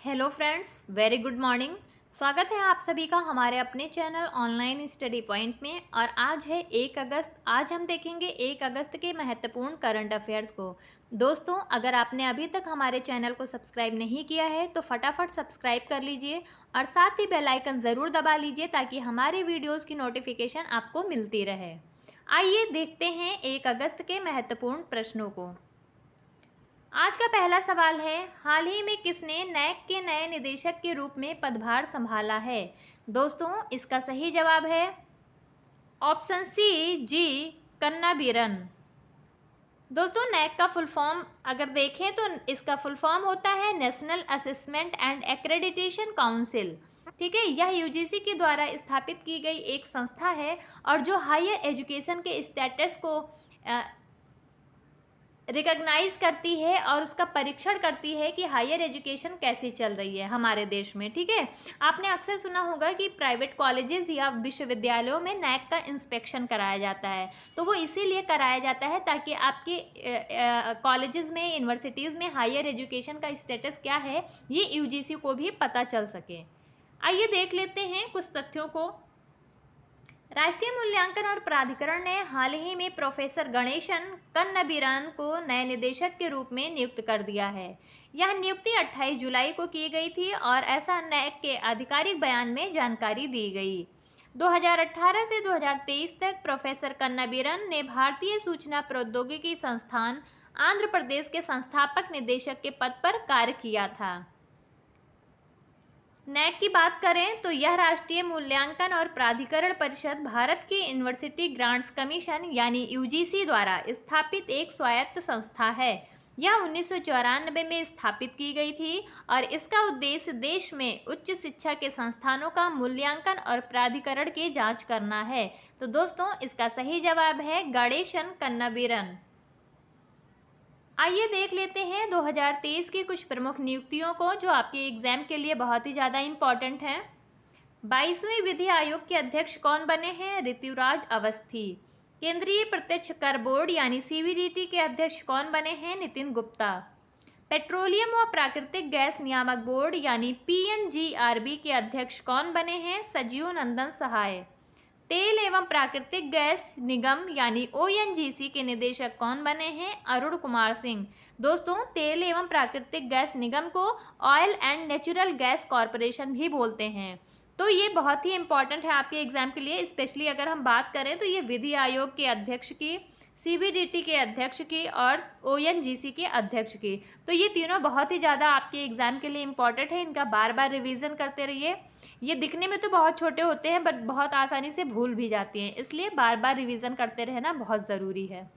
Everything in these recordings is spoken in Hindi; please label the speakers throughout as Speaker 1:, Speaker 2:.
Speaker 1: Hello friends, very good morning. स्वागत है आप सभी का हमारे अपने चैनल ऑनलाइन स्टडी पॉइंट में। और आज है 1 अगस्त। आज हम देखेंगे 1 अगस्त के महत्वपूर्ण करंट अफेयर्स को। दोस्तों, अगर आपने अभी तक हमारे चैनल को सब्सक्राइब नहीं किया है तो फटाफट सब्सक्राइब कर लीजिए और साथ ही बेल आइकन ज़रूर दबा लीजिए ताकि हमारे वीडियोज़ की नोटिफिकेशन आपको मिलती रहे। आइए देखते हैं 1 अगस्त के महत्वपूर्ण प्रश्नों को। आज का पहला सवाल है, हाल ही में किसने नैक के नए निदेशक के रूप में पदभार संभाला है? दोस्तों, इसका सही जवाब है ऑप्शन सी, जी कन्नाबीरन। दोस्तों, नैक का फुल फॉर्म अगर देखें तो इसका फुल फॉर्म होता है national assessment and accreditation council. ठीक है, यह यूजीसी के द्वारा स्थापित की गई एक संस्था है और जो हायर एजुकेशन के स्टेटस को रिकॉग्नाइज करती है और उसका परीक्षण करती है कि हायर एजुकेशन कैसी चल रही है हमारे देश में। ठीक है, आपने अक्सर सुना होगा कि प्राइवेट कॉलेजेस या विश्वविद्यालयों में नैक का इंस्पेक्शन कराया जाता है। तो वो इसीलिए कराया जाता है ताकि आपके कॉलेजेस में, यूनिवर्सिटीज़ में हायर एजुकेशन का स्टेटस क्या है ये यूजीसी को भी पता चल सके। आइए देख लेते हैं कुछ तथ्यों को। राष्ट्रीय मूल्यांकन और प्राधिकरण ने हाल ही में प्रोफेसर गणेशन कन्नबीरान को नए निदेशक के रूप में नियुक्त कर दिया है। यह नियुक्ति 28 जुलाई को की गई थी और ऐसा नैक के आधिकारिक बयान में जानकारी दी गई। 2018 से 2023 तक प्रोफेसर कन्नबीरन ने भारतीय सूचना प्रौद्योगिकी संस्थान आंध्र प्रदेश के संस्थापक निदेशक के पद पर कार्य किया था। नैक की बात करें तो यह राष्ट्रीय मूल्यांकन और प्राधिकरण परिषद भारत के यूनिवर्सिटी ग्रांट्स कमीशन यानी यूजीसी द्वारा स्थापित एक स्वायत्त संस्था है। यह 1994 में स्थापित की गई थी और इसका उद्देश्य देश में उच्च शिक्षा के संस्थानों का मूल्यांकन और प्राधिकरण की जांच करना है। तो दोस्तों, इसका सही जवाब है गणेशन कन्नबीरन। आइए देख लेते हैं 2023 की कुछ प्रमुख नियुक्तियों को जो आपके एग्जाम के लिए बहुत ही ज़्यादा इम्पॉर्टेंट हैं। 22वें विधि आयोग के अध्यक्ष कौन बने हैं? ऋतुराज अवस्थी। केंद्रीय प्रत्यक्ष कर बोर्ड यानी सीबीडीटी के अध्यक्ष कौन बने हैं? नितिन गुप्ता। पेट्रोलियम व प्राकृतिक गैस नियामक बोर्ड यानी पीएनजीआरबी के अध्यक्ष कौन बने हैं? संजीव नंदन सहाय। तेल एवं प्राकृतिक गैस निगम यानी ओएनजीसी के निदेशक कौन बने हैं? अरुण कुमार सिंह। दोस्तों, तेल एवं प्राकृतिक गैस निगम को oil and natural gas corporation भी बोलते हैं। तो ये बहुत ही इंपॉर्टेंट है आपके एग्जाम के लिए। स्पेशली अगर हम बात करें तो ये विधि आयोग के अध्यक्ष की, सीबीडीटी के अध्यक्ष की और ओएनजीसी के अध्यक्ष की। तो ये तीनों बहुत ही ज़्यादा आपके एग्जाम के लिए इम्पॉर्टेंट है। इनका बार बार रिवीजन करते रहिए। ये दिखने में तो बहुत छोटे होते हैं बट बहुत आसानी से भूल भी जाती हैं, इसलिए बार बार रिवीजन करते रहना बहुत ज़रूरी है।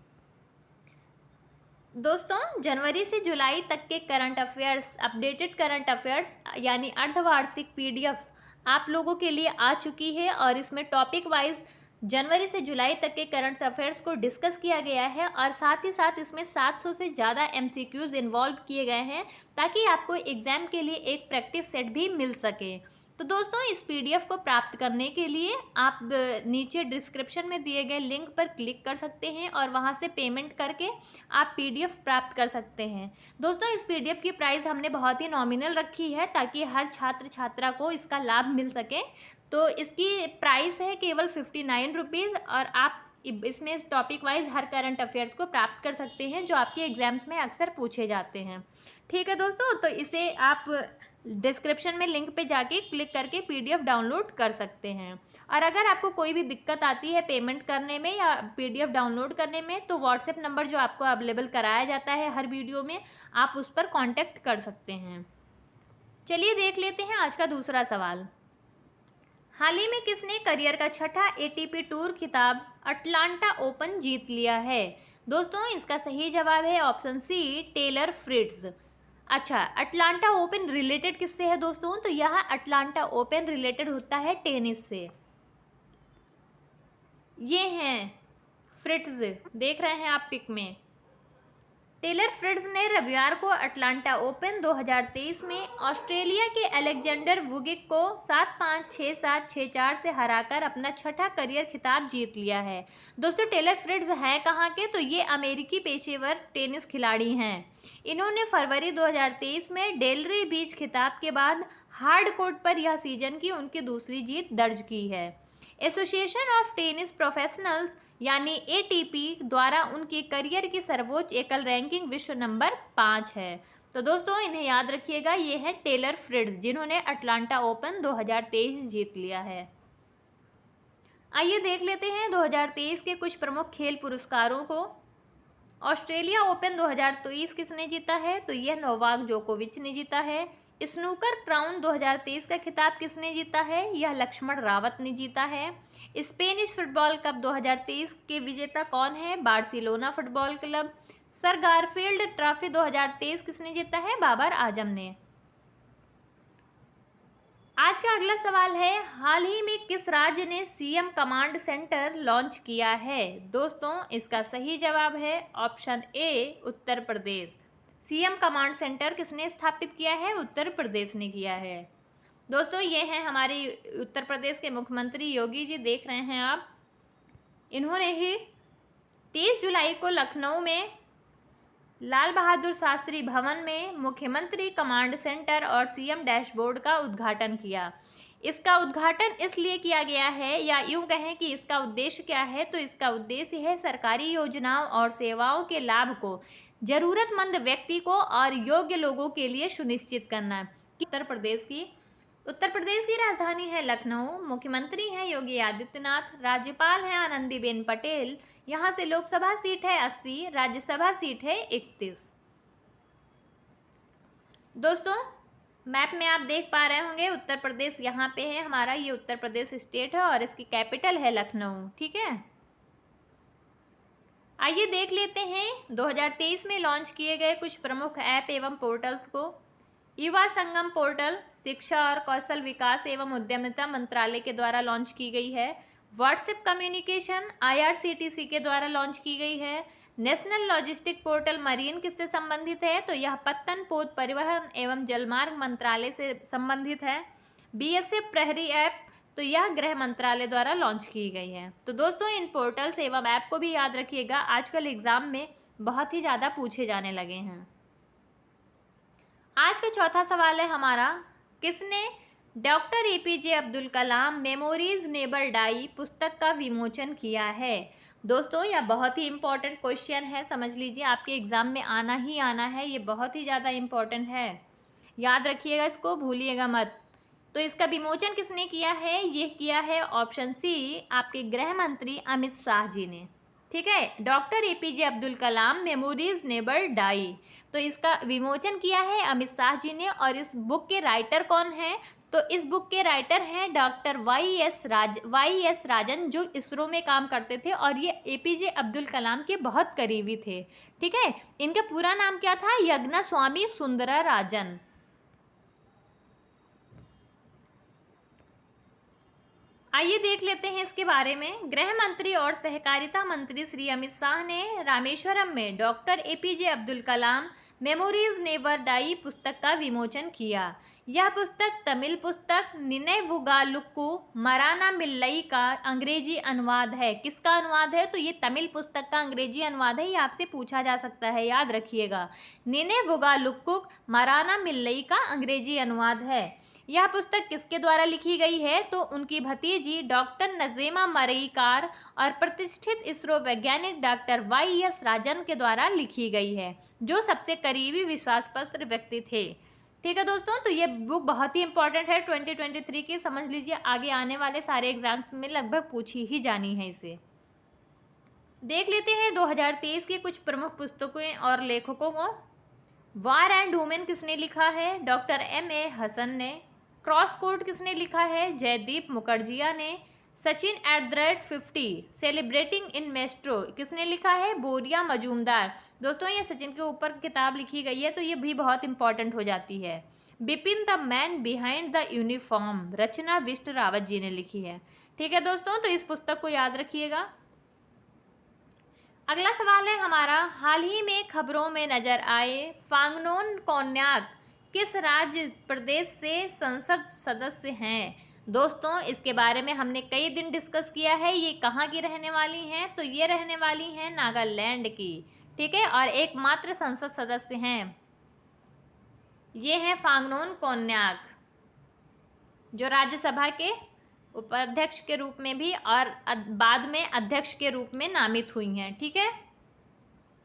Speaker 1: दोस्तों, जनवरी से जुलाई तक के current affairs, updated current affairs यानी अर्धवार्षिक पीडीएफ आप लोगों के लिए आ चुकी है और इसमें टॉपिक वाइज जनवरी से जुलाई तक के करंट अफेयर्स को डिस्कस किया गया है और साथ ही साथ इसमें 700 से ज़्यादा एमसीक्यूज इन्वॉल्व किए गए हैं ताकि आपको एग्ज़ाम के लिए एक प्रैक्टिस सेट भी मिल सके। तो दोस्तों, इस पीडीएफ को प्राप्त करने के लिए आप नीचे डिस्क्रिप्शन में दिए गए लिंक पर क्लिक कर सकते हैं और वहां से पेमेंट करके आप पीडीएफ प्राप्त कर सकते हैं। दोस्तों, इस पीडीएफ की प्राइस हमने बहुत ही नॉमिनल रखी है ताकि हर छात्र छात्रा को इसका लाभ मिल सके। तो इसकी प्राइस है केवल 59 रुपीज़ और आप इसमें टॉपिक वाइज हर करंट अफेयर्स को प्राप्त कर सकते हैं जो आपके एग्जाम्स में अक्सर पूछे जाते हैं। ठीक है दोस्तों, तो इसे आप डिस्क्रिप्शन में लिंक पे जाके क्लिक करके पीडीएफ डाउनलोड कर सकते हैं। और अगर आपको कोई भी दिक्कत आती है पेमेंट करने में या पीडीएफ डाउनलोड करने में तो व्हाट्सएप नंबर जो आपको अवेलेबल कराया जाता है हर वीडियो में, आप उस पर कांटेक्ट कर सकते हैं। चलिए देख लेते हैं आज का दूसरा सवाल। हाल ही में किसने करियर का छठा एटीपी टूर खिताब अटलांटा ओपन जीत लिया है? दोस्तों, इसका सही जवाब है ऑप्शन सी, टेलर फ्रिट्ज। अच्छा, अटलांटा ओपन रिलेटेड किससे है दोस्तों? तो यह अटलांटा ओपन रिलेटेड होता है टेनिस से। ये हैं फ्रिट्ज, देख रहे हैं आप पिक में। टेलर फ्रिट्ज ने रविवार को अटलांटा ओपन 2023 में ऑस्ट्रेलिया के अलेक्जेंडर वुगिक को 7-5, 6-7, 6-4 से हराकर अपना छठा करियर खिताब जीत लिया है। दोस्तों, टेलर फ्रिट्ज हैं कहाँ के? तो ये अमेरिकी पेशेवर टेनिस खिलाड़ी हैं। इन्होंने फरवरी 2023 में डेलरी बीच खिताब के बाद हार्ड कोर्ट पर यह सीजन की उनकी दूसरी जीत दर्ज की है। एसोसिएशन ऑफ टेनिस प्रोफेशनल्स यानी एटीपी द्वारा उनकी करियर की सर्वोच्च एकल रैंकिंग विश्व नंबर 5 है। तो दोस्तों, इन्हें याद रखिएगा, ये है टेलर फ्रिट्ज जिन्होंने अटलांटा ओपन 2023 जीत लिया है। आइए देख लेते हैं 2023 के कुछ प्रमुख खेल पुरस्कारों को। ऑस्ट्रेलिया ओपन 2023 किसने जीता है? तो यह नोवाक जोकोविच ने जीता है। स्नूकर क्राउन 2023 का खिताब किसने जीता है? यह लक्ष्मण रावत ने जीता है। स्पेनिश फुटबॉल कप 2023 के विजेता कौन है? Barcelona football club. Sir Garfield trophy 2023 किसने जीता है? बाबर आजम ने। आज का अगला सवाल है, हाल ही में किस राज्य ने सीएम कमांड सेंटर लॉन्च किया है? दोस्तों, इसका सही जवाब है option A, Uttar Pradesh. CM command centre किसने स्थापित किया है? उत्तर प्रदेश ने किया है। दोस्तों, ये हैं हमारे उत्तर प्रदेश के मुख्यमंत्री योगी जी, देख रहे हैं आप। इन्होंने ही 30 जुलाई को लखनऊ में लाल बहादुर शास्त्री भवन में मुख्यमंत्री कमांड सेंटर और सीएम डैशबोर्ड का उद्घाटन किया। इसका उद्घाटन इसलिए किया गया है, या यूं कहें कि इसका उद्देश्य क्या है, तो इसका उद्देश्य है सरकारी योजनाओं और सेवाओं के लाभ को जरूरतमंद व्यक्ति को और योग्य लोगों के लिए सुनिश्चित करना। उत्तर प्रदेश की राजधानी है लखनऊ। मुख्यमंत्री हैं योगी आदित्यनाथ। राज्यपाल हैं आनंदीबेन पटेल। यहाँ से लोकसभा सीट है 80, राज्यसभा सीट है 31। दोस्तों, मैप में आप देख पा रहे होंगे उत्तर प्रदेश यहाँ पे है हमारा, ये उत्तर प्रदेश स्टेट है और इसकी कैपिटल है लखनऊ। ठीक है, आइए देख लेते हैं 2023 में लॉन्च किए गए कुछ प्रमुख ऐप एवं पोर्टल्स को। युवा संगम पोर्टल शिक्षा और कौशल विकास एवं उद्यमिता मंत्रालय के द्वारा लॉन्च की गई है। व्हाट्सएप कम्युनिकेशन IRCTC के द्वारा लॉन्च की गई है। नेशनल लॉजिस्टिक पोर्टल मरीन किससे संबंधित है? तो यह पत्तन पोत परिवहन एवं जलमार्ग मंत्रालय से संबंधित है। BSF प्रहरी ऐप, तो यह गृह मंत्रालय द्वारा लॉन्च की गई है। तो दोस्तों, इन पोर्टल्स एवं ऐप को भी याद रखिएगा, आजकल एग्जाम में बहुत ही ज़्यादा पूछे जाने लगे हैं। आज का चौथा सवाल है हमारा, किसने doctor APJ Abdul Kalam memories never die पुस्तक का विमोचन किया है? दोस्तों, यह बहुत ही इम्पोर्टेंट क्वेश्चन है, समझ लीजिए, आपके एग्जाम में आना ही आना है, ये बहुत ही ज़्यादा इम्पोर्टेंट है, याद रखिएगा, इसको भूलिएगा मत। तो इसका विमोचन किसने किया है? ये किया है ऑप्शन सी, आपके गृह मंत्री अमित शाह जी ने। ठीक है, doctor APJ Abdul Kalam memories never die, तो इसका विमोचन किया है अमित शाह जी ने। और इस बुक के राइटर कौन हैं? तो इस बुक के राइटर हैं डॉक्टर YS राजन, जो इसरो में काम करते थे और ये APJ अब्दुल कलाम के बहुत करीबी थे। ठीक है, इनका पूरा नाम क्या था? यज्ञस्वामी सुंदरराजन। आइए देख लेते हैं इसके बारे में। गृह मंत्री और सहकारिता मंत्री श्री अमित शाह ने रामेश्वरम में doctor APJ Abdul Kalam memories never die पुस्तक का विमोचन किया। यह पुस्तक तमिल पुस्तक निनेवुगालुक्कू मराना मिल्लई का अंग्रेजी अनुवाद है। किसका अनुवाद है? तो ये तमिल पुस्तक का अंग्रेजी अनुवाद है, ये आपसे पूछा जा सकता है, याद रखिएगा। निनेवुगालुक्कू मराना मिल्लई का अंग्रेजी अनुवाद है। यह पुस्तक किसके द्वारा लिखी गई है? तो उनकी भतीजी डॉक्टर नज़ीमा मरईकार और प्रतिष्ठित इसरो वैज्ञानिक डॉक्टर YS राजन के द्वारा लिखी गई है, जो सबसे करीबी विश्वास पात्र व्यक्ति थे। ठीक है दोस्तों, तो ये बुक बहुत ही इंपॉर्टेंट है 2023 की, समझ लीजिए, आगे आने वाले सारे एग्जाम्स में लगभग पूछी ही जानी है इसे। देख लेते हैं 2023 के कुछ प्रमुख पुस्तकों और लेखकों को। वार एंड वुमेन किसने लिखा है? डॉक्टर MA हसन ने। क्रॉस कोड किसने लिखा है? जयदीप मुखर्जिया ने। सचिन @50 सेलिब्रेटिंग इन मेस्ट्रो किसने लिखा है? बोरिया मजूमदार। दोस्तों, ये सचिन के ऊपर किताब लिखी गई है, तो ये भी बहुत इंपॉर्टेंट हो जाती है। Bipin the man behind the uniform Rachna Bisht Rawat ji ने लिखी है। ठीक है दोस्तों, तो इस पुस्तक को याद रखिएगा। अगला सवाल है हमारा, हाल ही में खबरों में नजर आए फांगनोन कोन्याक किस राज्य प्रदेश से संसद सदस्य हैं? दोस्तों इसके बारे में हमने कई दिन डिस्कस किया है। ये कहाँ की रहने वाली हैं? तो ये रहने वाली हैं नागालैंड की, ठीक है, और एकमात्र संसद सदस्य हैं ये हैं फांगनोन कोन्याक, जो राज्यसभा के उपाध्यक्ष के रूप में भी और बाद में अध्यक्ष के रूप में नामित हुई हैं, ठीक है।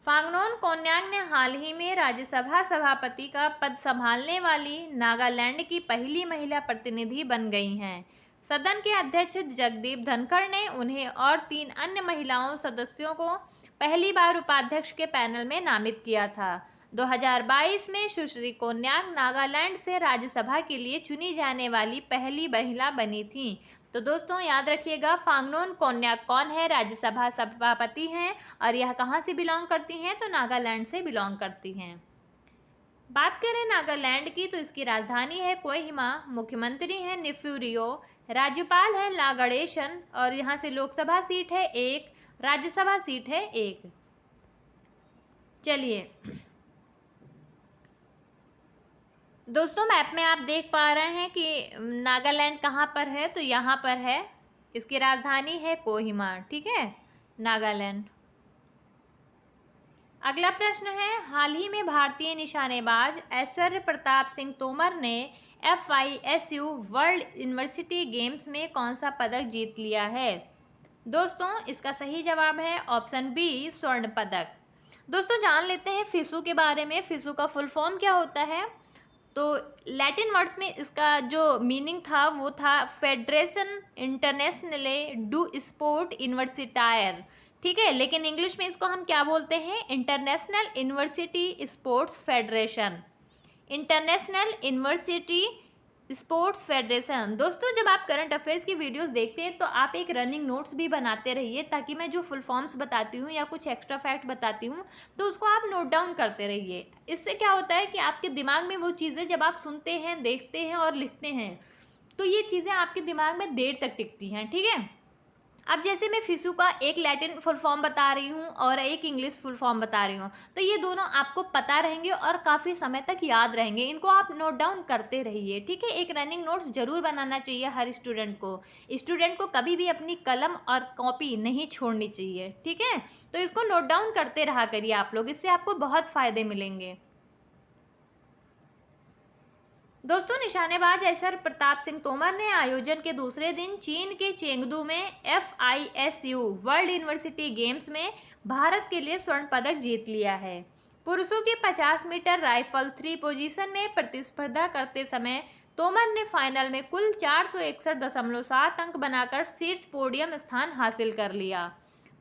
Speaker 1: फांगनोन कोन्याक ने हाल ही में राज्यसभा सभापति का पद संभालने वाली नागालैंड की पहली महिला प्रतिनिधि बन गई हैं। सदन के अध्यक्ष जगदीप धनखड़ ने उन्हें और 3 अन्य महिलाओं सदस्यों को पहली बार उपाध्यक्ष के पैनल में नामित किया था। 2022 में सुश्री कोन्याक नागालैंड से राज्यसभा के लिए चुनी जाने वाली पहली महिला बनी थी। तो दोस्तों याद रखिएगा, फांगनोन कोन्याक कौन है? राज्यसभा सभापति हैं और यह कहाँ से बिलोंग करती हैं? तो नागालैंड से बिलोंग करती हैं। बात करें नागालैंड की तो इसकी राजधानी है कोहिमा, मुख्यमंत्री हैं नेफ्यू, राज्यपाल है ला गणेशन और यहाँ से लोकसभा सीट है 1, राज्यसभा सीट है 1। चलिए दोस्तों, मैप में आप देख पा रहे हैं कि नागालैंड कहाँ पर है? तो यहाँ पर है। इसकी राजधानी है कोहिमा, ठीक है, नागालैंड। अगला प्रश्न है, हाल ही में भारतीय निशानेबाज ऐश्वर्य प्रताप सिंह तोमर ने FISU वर्ल्ड यूनिवर्सिटी गेम्स में कौन सा पदक जीत लिया है? दोस्तों इसका सही जवाब है ऑप्शन बी, स्वर्ण पदक। दोस्तों जान लेते हैं फिसू के बारे में। फिसू का फुल फॉर्म क्या होता है? तो लैटिन वर्ड्स में इसका जो मीनिंग था वो था फेडरेशन इंटरनेशनले डू स्पोर्ट यूनिवर्सिटायर, ठीक है, लेकिन इंग्लिश में इसको हम क्या बोलते हैं? International university sports federation, international university sports federation. दोस्तों जब आप करंट अफेयर्स की वीडियोस देखते हैं तो आप एक रनिंग नोट्स भी बनाते रहिए, ताकि मैं जो फुल फॉर्म्स बताती हूँ या कुछ एक्स्ट्रा फैक्ट बताती हूँ तो उसको आप नोट डाउन करते रहिए। इससे क्या होता है कि आपके दिमाग में वो चीज़ें जब आप सुनते हैं, देखते हैं और लिखते हैं तो ये चीज़ें आपके दिमाग में देर तक टिकती हैं, ठीक है। अब जैसे मैं फिसू का एक लैटिन फुल फॉर्म बता रही हूँ और एक इंग्लिश फुल फॉर्म बता रही हूँ, तो ये दोनों आपको पता रहेंगे और काफ़ी समय तक याद रहेंगे। इनको आप नोट डाउन करते रहिए, ठीक है। एक रनिंग नोट्स जरूर बनाना चाहिए हर स्टूडेंट को। स्टूडेंट को कभी भी अपनी कलम और कॉपी नहीं छोड़नी चाहिए, ठीक है। तो इसको नोट डाउन करते रहा करिए आप लोग, इससे आपको बहुत फ़ायदे मिलेंगे। दोस्तों निशानेबाज ऐश्वर्य प्रताप सिंह तोमर ने आयोजन के दूसरे दिन चीन के चेंगदू में FISU वर्ल्ड यूनिवर्सिटी गेम्स में भारत के लिए स्वर्ण पदक जीत लिया है। पुरुषों के 50 मीटर राइफल 3 पोजीशन में प्रतिस्पर्धा करते समय तोमर ने फाइनल में कुल 461.7 अंक बनाकर शीर्ष पोडियम स्थान हासिल कर लिया।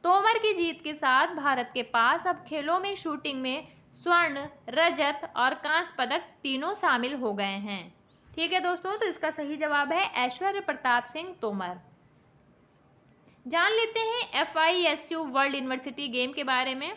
Speaker 1: तोमर की जीत के साथ भारत के पास अब खेलों में शूटिंग में स्वर्ण, रजत और कांस्य पदक तीनों शामिल हो गए हैं, ठीक है दोस्तों। तो इसका सही जवाब है ऐश्वर्य प्रताप सिंह तोमर। जान लेते हैं FISU वर्ल्ड यूनिवर्सिटी गेम के बारे में।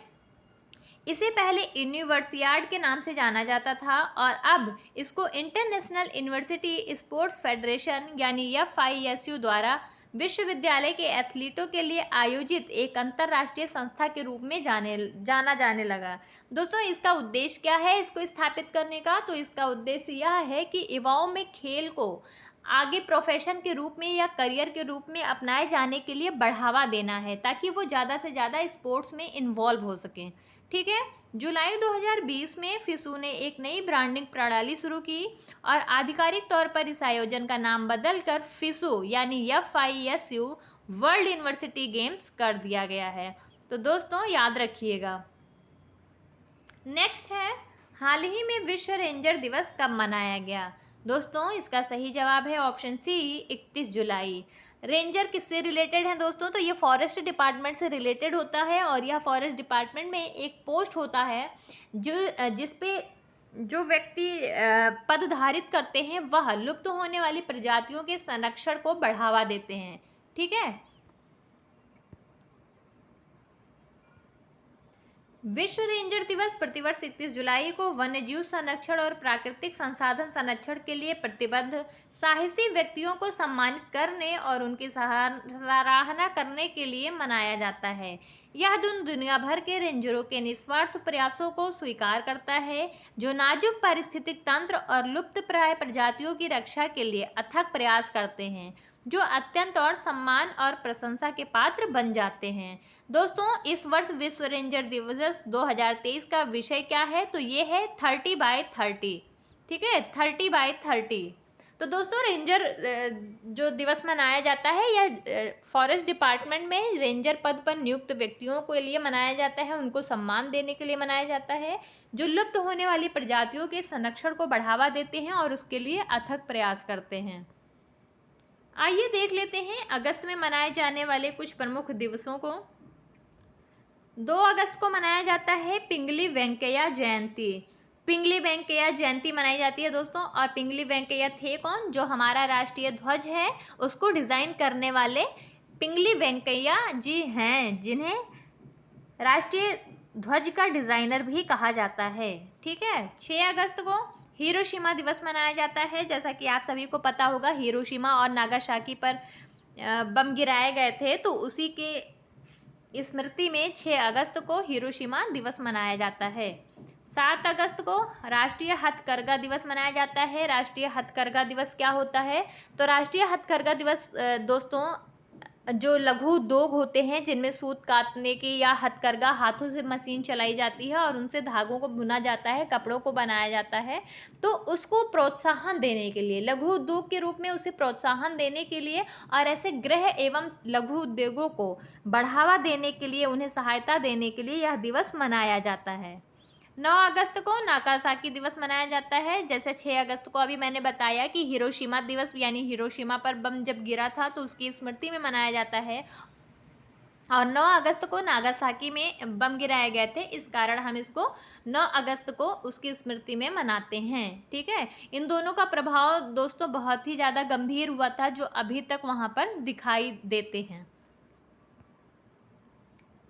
Speaker 1: इसे पहले यूनिवर्सियाड के नाम से जाना जाता था और अब इसको इंटरनेशनल यूनिवर्सिटी स्पोर्ट्स फेडरेशन यानी FISU द्वारा विश्वविद्यालय के एथलीटों के लिए आयोजित एक अंतर्राष्ट्रीय संस्था के रूप में जाना जाने लगा। दोस्तों इसका उद्देश्य क्या है इसको स्थापित करने का? तो इसका उद्देश्य यह है कि युवाओं में खेल को आगे प्रोफेशन के रूप में या करियर के रूप में अपनाए जाने के लिए बढ़ावा देना है, ताकि वो ज़्यादा से ज़्यादा स्पोर्ट्स में इन्वॉल्व हो सकें, ठीक है। जुलाई 2020 में फिसू ने एक नई ब्रांडिंग प्रणाली शुरू की और आधिकारिक तौर पर इस आयोजन का नाम बदलकर फिसू यानी FISU वर्ल्ड यूनिवर्सिटी गेम्स कर दिया गया है। तो दोस्तों याद रखिएगा। नेक्स्ट है, हाल ही में विश्व रेंजर दिवस कब मनाया गया? दोस्तों इसका सही जवाब है ऑप्शन सी, 31 जुलाई। रेंजर किससे रिलेटेड है दोस्तों? तो ये फॉरेस्ट डिपार्टमेंट से रिलेटेड होता है और यह फॉरेस्ट डिपार्टमेंट में एक पोस्ट होता है जिस पे जो व्यक्ति पद धारित करते हैं वह लुप्त होने वाली प्रजातियों के संरक्षण को बढ़ावा देते हैं, ठीक है। विश्व रेंजर दिवस प्रतिवर्ष 31 जुलाई को वन्यजीव संरक्षण और प्राकृतिक संसाधन संरक्षण के लिए प्रतिबद्ध साहसी व्यक्तियों को सम्मानित करने और उनकी सराहना करने के लिए मनाया जाता है। यह दुनिया भर के रेंजरों के निस्वार्थ प्रयासों को स्वीकार करता है, जो नाजुक पारिस्थितिक तंत्र और लुप्तप्राय प्रजातियों की रक्षा के लिए अथक प्रयास करते हैं, जो अत्यंत और सम्मान और प्रशंसा के पात्र बन जाते हैं। दोस्तों, इस वर्ष विश्व रेंजर दिवस 2023 का विषय क्या है? तो ये है 30/30। ठीक है, 30/30। तो दोस्तों, रेंजर जो दिवस मनाया जाता है यह फॉरेस्ट डिपार्टमेंट में रेंजर पद पर नियुक्त व्यक्तियों के लिए मनाया जाता है, उनको सम्मान देने के लिए मनाया जाता है, जो लुप्त होने वाली प्रजातियों के संरक्षण को बढ़ावा देते हैं और उसके लिए अथक प्रयास करते हैं। आइए देख लेते हैं अगस्त में मनाए जाने वाले कुछ प्रमुख दिवसों को। 2 अगस्त को मनाया जाता है पिंगली वेंकैया जयंती। पिंगली वेंकैया जयंती मनाई जाती है दोस्तों। और पिंगली वेंकैया थे कौन? जो हमारा राष्ट्रीय ध्वज है उसको डिज़ाइन करने वाले पिंगली वेंकैया जी हैं, जिन्हें राष्ट्रीय ध्वज का डिज़ाइनर भी कहा जाता है। ठीक है। 6 अगस्त को हिरोशिमा दिवस मनाया जाता है। जैसा कि आप सभी को पता होगा, हिरोशिमा और नागासाकी पर बम गिराए गए थे, तो उसी के स्मृति में 6 अगस्त को हिरोशिमा दिवस मनाया जाता है। 7 अगस्त को राष्ट्रीय हथकरघा दिवस मनाया जाता है। राष्ट्रीय हथकरघा दिवस क्या होता है? तो राष्ट्रीय हथकरघा दिवस दोस्तों, जो लघु उद्योग होते हैं जिनमें सूत काटने की या हथकरघा हाथों से मशीन चलाई जाती है और उनसे धागों को बुना जाता है, कपड़ों को बनाया जाता है, तो उसको प्रोत्साहन देने के लिए, लघु उद्योग के रूप में उसे प्रोत्साहन देने के लिए और ऐसे गृह एवं लघु उद्योगों को बढ़ावा देने के लिए, उन्हें सहायता देने के लिए यह दिवस मनाया जाता है। 9 अगस्त को नागासाकी दिवस मनाया जाता है। जैसे 6 अगस्त को अभी मैंने बताया कि हिरोशिमा दिवस, यानी हिरोशिमा पर बम जब गिरा था तो उसकी स्मृति में मनाया जाता है। और 9 अगस्त को नागासाकी में बम गिराए गए थे, इस कारण हम इसको 9 अगस्त को उसकी स्मृति में मनाते हैं। ठीक है। इन दोनों का प्रभाव दोस्तों बहुत ही ज़्यादा गंभीर हुआ था, जो अभी तक वहाँ पर दिखाई देते हैं।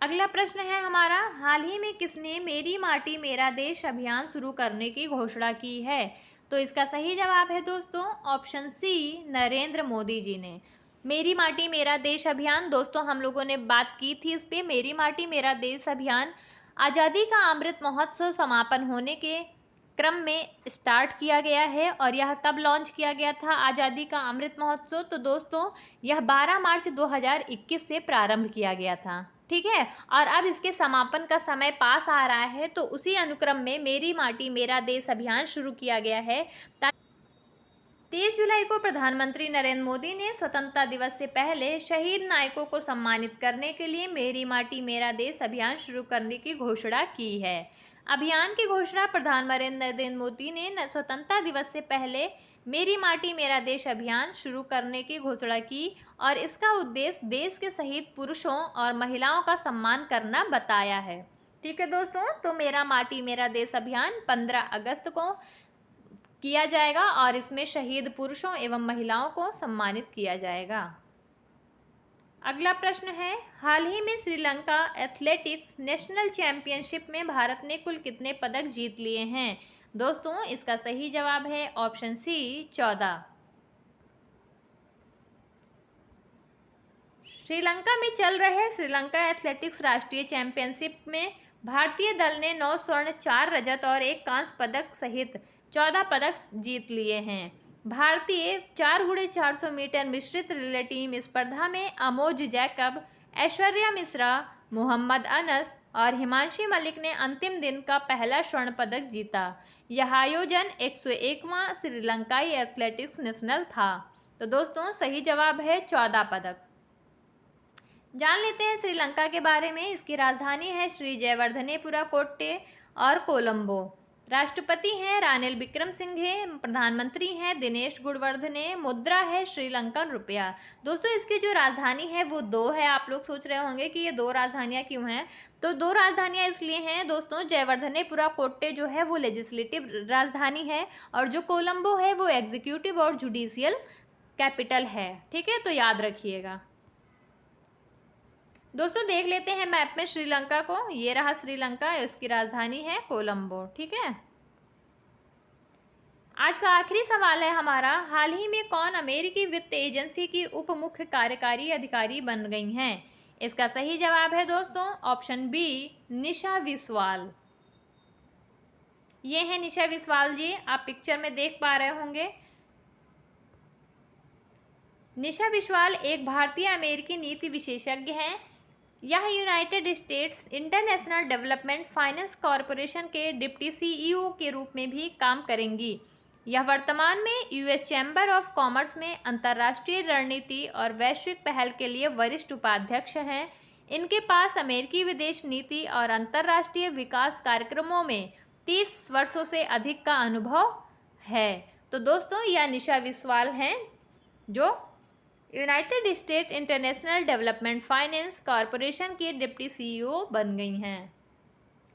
Speaker 1: अगला प्रश्न है हमारा, हाल ही में किसने मेरी माटी मेरा देश अभियान शुरू करने की घोषणा की है? तो इसका सही जवाब है दोस्तों ऑप्शन सी, नरेंद्र मोदी जी ने। मेरी माटी मेरा देश अभियान, दोस्तों हम लोगों ने बात की थी इस पे। मेरी माटी मेरा देश अभियान आज़ादी का अमृत महोत्सव समापन होने के क्रम में स्टार्ट किया गया है। और यह कब लॉन्च किया गया था आज़ादी का अमृत महोत्सव? तो दोस्तों यह 12 मार्च 2021 से प्रारंभ किया गया था। ठीक है। और अब इसके समापन का समय पास आ रहा है, तो उसी अनुक्रम में मेरी माटी मेरा देश अभियान शुरू किया गया है। 23 जुलाई को प्रधानमंत्री नरेंद्र मोदी ने स्वतंत्रता दिवस से पहले शहीद नायकों को सम्मानित करने के लिए मेरी माटी मेरा देश अभियान शुरू करने की घोषणा की है। अभियान की घोषणा प्रधानमंत्री नरेंद्र मोदी ने स्वतंत्रता दिवस से पहले मेरी माटी मेरा देश अभियान शुरू करने की घोषणा की और इसका उद्देश्य देश के शहीद पुरुषों और महिलाओं का सम्मान करना बताया है। ठीक है दोस्तों, तो मेरा माटी मेरा देश अभियान 15 अगस्त को किया जाएगा और इसमें शहीद पुरुषों एवं महिलाओं को सम्मानित किया जाएगा। अगला प्रश्न है, हाल ही में श्रीलंका एथलेटिक्स नेशनल चैंपियनशिप में भारत ने कुल कितने पदक जीत लिए हैं? दोस्तों इसका सही जवाब है ऑप्शन सी, 14। श्रीलंका में चल रहे श्रीलंका एथलेटिक्स राष्ट्रीय चैंपियनशिप में भारतीय दल ने 9 स्वर्ण, 4 रजत और 1 कांस्य पदक सहित 14 पदक जीत लिए हैं। भारतीय 4x400 मीटर मिश्रित रिले टीम स्पर्धा में अमोज जैकब, ऐश्वर्या मिश्रा, मोहम्मद अनस और हिमांशी मलिक ने अंतिम दिन का पहला स्वर्ण पदक जीता। यह आयोजन 101वां श्रीलंकाई एथलेटिक्स नेशनल था। तो दोस्तों सही जवाब है 14 पदक। जान लेते हैं श्रीलंका के बारे में। इसकी राजधानी है श्री जयवर्धनेपुरा कोट्टे और कोलंबो। राष्ट्रपति हैं रानिल विक्रमसिंघे, प्रधानमंत्री हैं दिनेश गुणवर्धने, मुद्रा है श्रीलंकन रुपया। दोस्तों इसकी जो राजधानी है वो 2 है। आप लोग सोच रहे होंगे कि ये 2 राजधानियाँ क्यों हैं? तो 2 राजधानियाँ इसलिए हैं दोस्तों, जयवर्धनेपुरा कोट्टे जो है वो लेजिस्लेटिव राजधानी है और जो कोलंबो है वो एग्जीक्यूटिव और जुडिशियल कैपिटल है। ठीक है, तो याद रखिएगा। दोस्तों देख लेते हैं मैप में श्रीलंका को। ये रहा श्रीलंका, इसकी राजधानी है कोलंबो। ठीक है। आज का आखिरी सवाल है हमारा, हाल ही में कौन अमेरिकी वित्त एजेंसी की उप मुख्य कार्यकारी अधिकारी बन गई हैं? इसका सही जवाब है दोस्तों ऑप्शन बी, निशा विस्वाल। ये है निशा विस्वाल जी, आप पिक्चर में देख पा रहे होंगे। निशा विस्वाल एक भारतीय अमेरिकी नीति विशेषज्ञ हैं। यह United states international development finance corporation के डिप्टी सीईओ के रूप में भी काम करेंगी। यह वर्तमान में यूएस चैम्बर ऑफ कॉमर्स में अंतर्राष्ट्रीय रणनीति और वैश्विक पहल के लिए वरिष्ठ उपाध्यक्ष हैं। इनके पास अमेरिकी विदेश नीति और अंतर्राष्ट्रीय विकास कार्यक्रमों में 30 वर्षों से अधिक का अनुभव है। तो दोस्तों यह निशा विस्वाल हैं जो United state international development finance corporation की डिप्टी सीईओ बन गई हैं।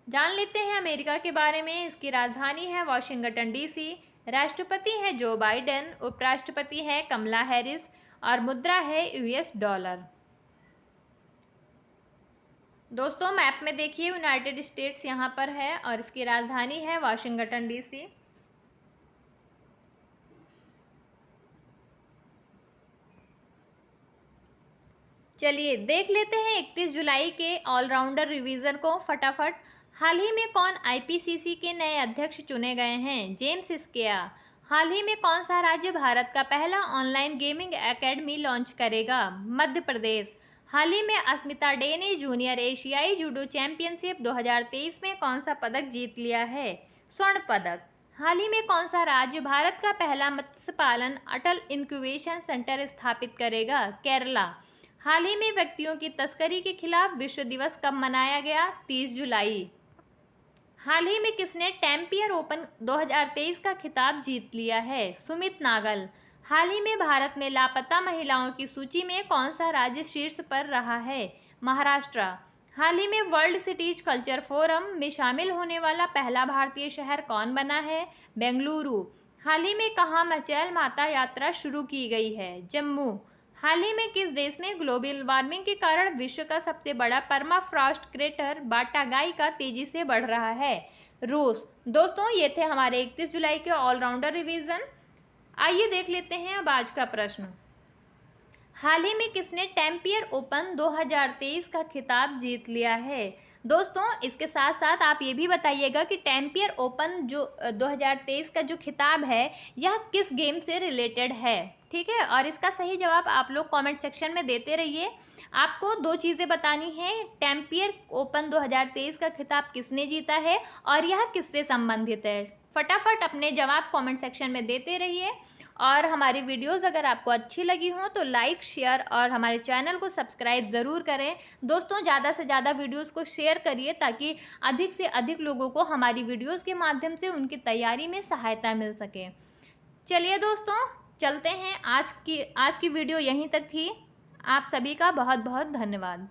Speaker 1: जान लेते हैं अमेरिका के बारे में। इसकी राजधानी है वाशिंगटन डीसी, राष्ट्रपति है जो बाइडेन, उपराष्ट्रपति है कमला हैरिस और मुद्रा है यूएस डॉलर। दोस्तों मैप में देखिए यूनाइटेड स्टेट्स यहाँ पर है और इसकी राजधानी है वाशिंगटन डीसी। चलिए देख लेते हैं 31 जुलाई के ऑलराउंडर रिवीजन को फटाफट। हाल ही में कौन आईपीसीसी के नए अध्यक्ष चुने गए हैं? जेम्स स्केया। हाल ही में कौन सा राज्य भारत का पहला ऑनलाइन गेमिंग एकेडमी लॉन्च करेगा? मध्य प्रदेश। हाल ही में अस्मिता डे ने जूनियर एशियाई जूडो चैंपियनशिप 2023 में कौन सा पदक जीत लिया है? स्वर्ण पदक। हाल ही में कौन सा राज्य भारत का पहला मत्स्य पालन अटल इंक्यूबेशन सेंटर स्थापित करेगा? केरला। हाल ही में व्यक्तियों की तस्करी के खिलाफ विश्व दिवस कब मनाया गया? 30 जुलाई। हाल ही में किसने टैम्पियर ओपन 2023 का खिताब जीत लिया है? सुमित नागल। हाल ही में भारत में लापता महिलाओं की सूची में कौन सा राज्य शीर्ष पर रहा है? महाराष्ट्र। हाल ही में वर्ल्ड सिटीज कल्चर फोरम में शामिल होने वाला पहला भारतीय शहर कौन बना है? बेंगलुरु। हाल ही में कहाँ मचैल माता यात्रा शुरू की गई है? जम्मू। हाल ही में किस देश में ग्लोबल वार्मिंग के कारण विश्व का सबसे बड़ा परमाफ्रॉस्ट क्रेटर बाटागाई का तेजी से बढ़ रहा है? रूस। दोस्तों ये थे हमारे 31 जुलाई के ऑलराउंडर रिवीजन। आइए देख लेते हैं अब आज का प्रश्न। हाल ही में किसने टैम्पियर ओपन 2023 का खिताब जीत लिया है? दोस्तों इसके साथ साथ आप ये भी बताइएगा कि टैम्पियर ओपन जो 2023 का जो खिताब है यह किस गेम से रिलेटेड है, ठीक है। और इसका सही जवाब आप लोग कमेंट सेक्शन में देते रहिए। आपको 2 चीज़ें बतानी है, टैम्पियर ओपन 2023 का खिताब किसने जीता है और यह किससे संबंधित है। फटाफट अपने जवाब कमेंट सेक्शन में देते रहिए। और हमारी वीडियोस अगर आपको अच्छी लगी हो तो लाइक, शेयर और हमारे चैनल को सब्सक्राइब ज़रूर करें। दोस्तों ज़्यादा से ज़्यादा वीडियोस को शेयर करिए ताकि अधिक से अधिक लोगों को हमारी वीडियोस के माध्यम से उनकी तैयारी में सहायता मिल सके। चलिए दोस्तों चलते हैं, आज की वीडियो यहीं तक थी। आप सभी का बहुत बहुत धन्यवाद।